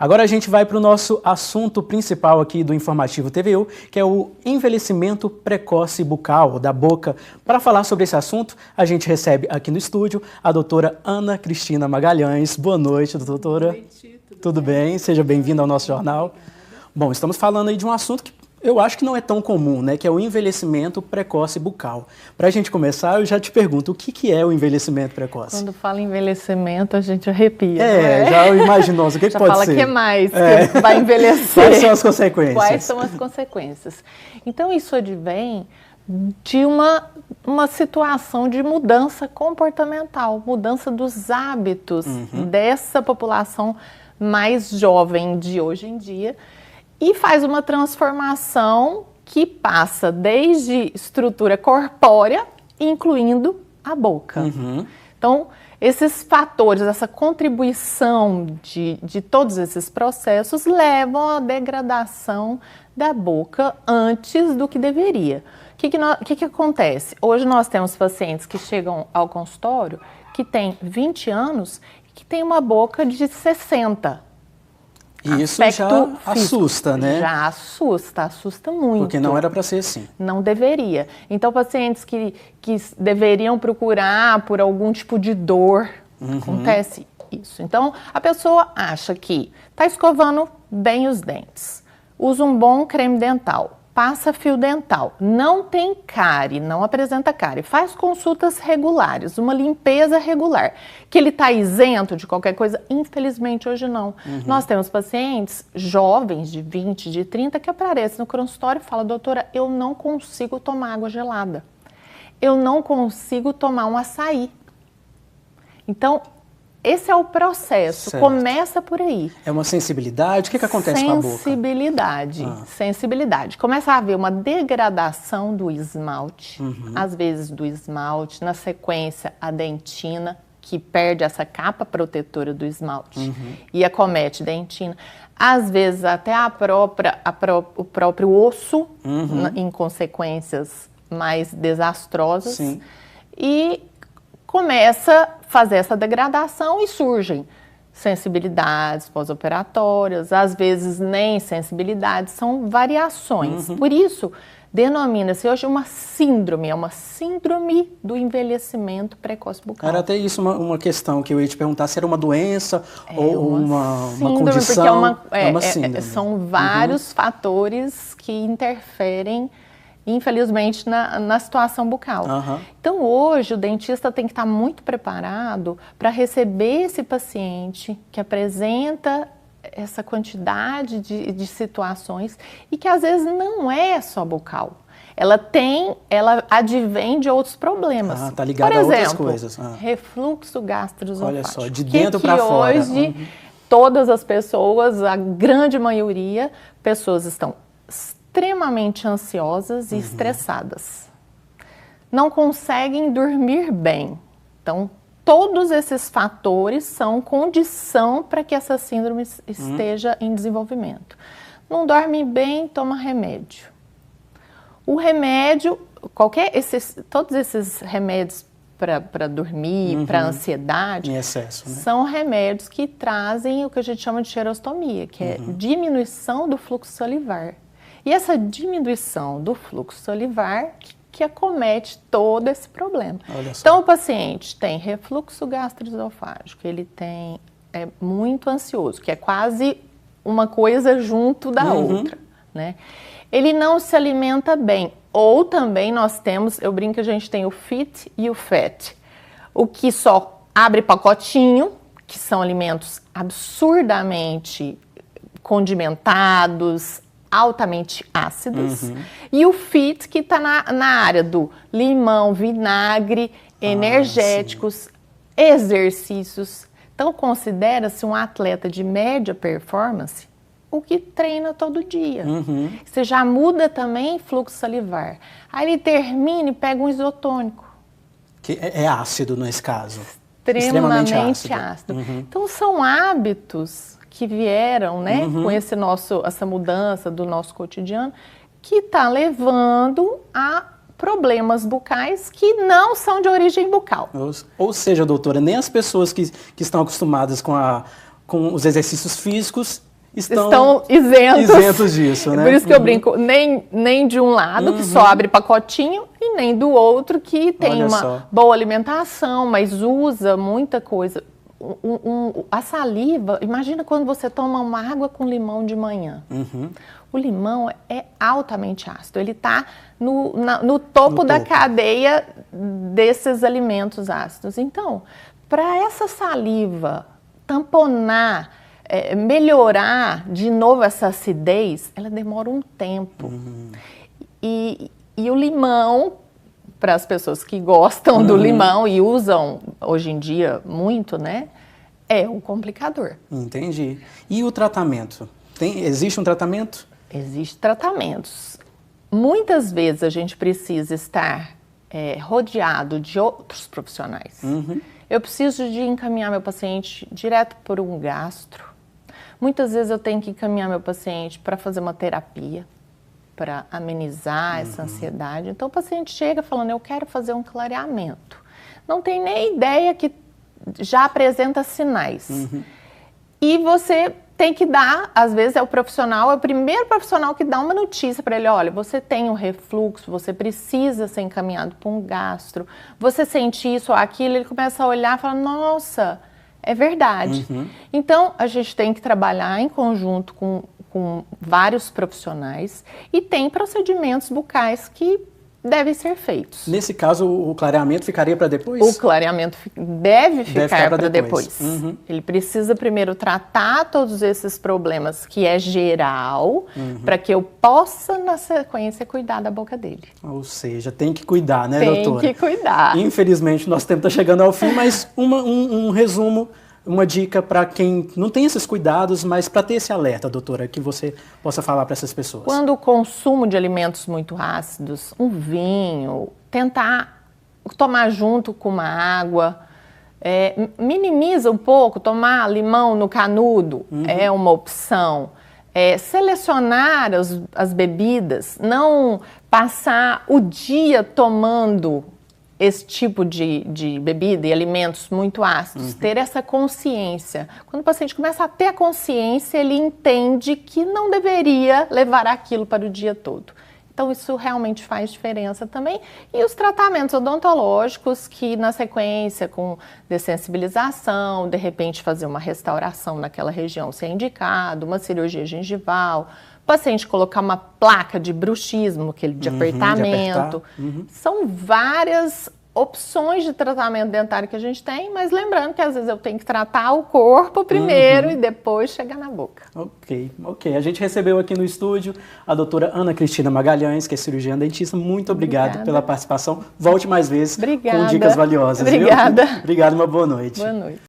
Agora a gente vai para o nosso assunto principal aqui do Informativo TVU, que é o envelhecimento precoce bucal da boca. Para falar sobre esse assunto, a gente recebe aqui no estúdio a doutora Ana Cristina Magalhães. Boa noite, doutora. Boa noite, tudo bem? Seja bem-vinda ao nosso jornal. Obrigada. Bom, estamos falando aí de um assunto que eu acho que não é tão comum, né? Que é o envelhecimento precoce bucal. Para a gente começar, eu já te pergunto, o que é o envelhecimento precoce? Quando fala envelhecimento, a gente arrepia, já imaginou. O que já pode fala ser? Que mais que vai envelhecer. Quais são as consequências? Quais são as consequências? Então, isso advém de uma situação de mudança comportamental, mudança dos hábitos dessa população mais jovem de hoje em dia, e faz uma transformação que passa desde estrutura corpórea, incluindo a boca. Então, esses fatores, essa contribuição de todos esses processos levam à degradação da boca antes do que deveria. O que acontece? Hoje nós temos pacientes que chegam ao consultório que têm 20 anos e que têm uma boca de 60. E isso já assusta, né? Já assusta muito. Porque não era para ser assim. Não deveria. Então, pacientes que deveriam procurar por algum tipo de dor, acontece isso. Então, a pessoa acha que está escovando bem os dentes, usa um bom creme dental, passa fio dental, não tem cárie, não apresenta cárie, faz consultas regulares, uma limpeza regular, que ele está isento de qualquer coisa? Infelizmente, hoje não. Nós temos pacientes jovens, de 20, de 30, que aparecem no consultório e falam: doutora, eu não consigo tomar água gelada, eu não consigo tomar um açaí. Então, esse é o processo, certo. Começa por aí. É uma sensibilidade? O que acontece com a boca? Sensibilidade. Começa a haver uma degradação do esmalte, às vezes do esmalte, na sequência a dentina, que perde essa capa protetora do esmalte e acomete dentina. Às vezes até o próprio osso, em consequências mais desastrosas. Sim. E começa a fazer essa degradação e surgem sensibilidades pós-operatórias, às vezes nem sensibilidades, são variações. Por isso, denomina-se hoje uma síndrome, é uma síndrome do envelhecimento precoce bucal. Era até isso uma questão que eu ia te perguntar, se era uma doença ou uma condição. Porque é uma síndrome. São vários fatores que interferem, infelizmente, na situação bucal. Então, hoje, o dentista tem que estar muito preparado para receber esse paciente que apresenta essa quantidade de situações e que, às vezes, não é só bucal. Ela advém de outros problemas. Tá ligado a outras coisas. Refluxo gastroesofágico. Olha só, de dentro para fora. Hoje, todas as pessoas, a grande maioria, pessoas estão extremamente ansiosas e estressadas. Não conseguem dormir bem. Então, todos esses fatores são condição para que essa síndrome esteja em desenvolvimento. Não dorme bem, toma remédio. O remédio, todos esses remédios para dormir, para ansiedade, em excesso, né? São remédios que trazem o que a gente chama de xerostomia, que é diminuição do fluxo salivar. E essa diminuição do fluxo salivar que acomete todo esse problema. Então, o paciente tem refluxo gastroesofágico, ele é muito ansioso, que é quase uma coisa junto da outra, né? Ele não se alimenta bem. Ou também nós temos, eu brinco que a gente tem o fit e o fat. O que só abre pacotinho, que são alimentos absurdamente condimentados, altamente ácidos, e o fit, que está na área do limão, vinagre, energéticos, exercícios. Então, considera-se um atleta de média performance o que treina todo dia. Você já muda também fluxo salivar. Aí ele termina e pega um isotônico. Que é ácido nesse caso. Extremamente ácido. Então, são hábitos que vieram, né, com essa mudança do nosso cotidiano, que está levando a problemas bucais que não são de origem bucal. Ou seja, doutora, nem as pessoas que estão acostumadas com os exercícios físicos estão isentos disso, né? Por isso que eu brinco, nem de um lado que só abre pacotinho e nem do outro que tem uma boa alimentação, mas usa muita coisa. A saliva, imagina quando você toma uma água com limão de manhã. O limão é altamente ácido, ele está no topo da cadeia desses alimentos ácidos. Então, para essa saliva tamponar, melhorar de novo essa acidez, ela demora um tempo. E o limão, para as pessoas que gostam do limão e usam hoje em dia muito, né, é um complicador. Entendi. E o tratamento? Existe um tratamento? Existem tratamentos. Muitas vezes a gente precisa estar rodeado de outros profissionais. Eu preciso de encaminhar meu paciente direto por um gastro. Muitas vezes eu tenho que encaminhar meu paciente para fazer uma terapia, para amenizar essa ansiedade. Então o paciente chega falando, eu quero fazer um clareamento. Não tem nem ideia que já apresenta sinais. E você tem que dar, às vezes é o primeiro profissional que dá uma notícia para ele, olha, você tem um refluxo, você precisa ser encaminhado para um gastro, você sente isso ou aquilo, ele começa a olhar e fala, nossa, é verdade. Então a gente tem que trabalhar em conjunto com vários profissionais e tem procedimentos bucais que devem ser feitos. Nesse caso, o clareamento ficaria para depois? O clareamento deve ficar para depois. Ele precisa primeiro tratar todos esses problemas, que é geral, para que eu possa, na sequência, cuidar da boca dele. Ou seja, tem que cuidar, né, doutora? Tem que cuidar. Infelizmente, nosso tempo está chegando ao fim, mas um resumo, uma dica para quem não tem esses cuidados, mas para ter esse alerta, doutora, que você possa falar para essas pessoas. Quando o consumo de alimentos muito ácidos, um vinho, tentar tomar junto com uma água, minimiza um pouco, tomar limão no canudo é uma opção. Selecionar as bebidas, não passar o dia tomando esse tipo de bebida e alimentos muito ácidos, ter essa consciência. Quando o paciente começa a ter a consciência, ele entende que não deveria levar aquilo para o dia todo. Então, isso realmente faz diferença também. E os tratamentos odontológicos, que na sequência, com dessensibilização, de repente fazer uma restauração naquela região, se é indicado, uma cirurgia gengival, o paciente colocar uma placa de bruxismo, aquele de apertamento. São várias opções de tratamento dentário que a gente tem, mas lembrando que às vezes eu tenho que tratar o corpo primeiro e depois chegar na boca. Ok. A gente recebeu aqui no estúdio a doutora Ana Cristina Magalhães, que é cirurgiã dentista. Muito obrigado pela participação. Volte mais vezes com dicas valiosas. Obrigada. Obrigado, uma boa noite. Boa noite.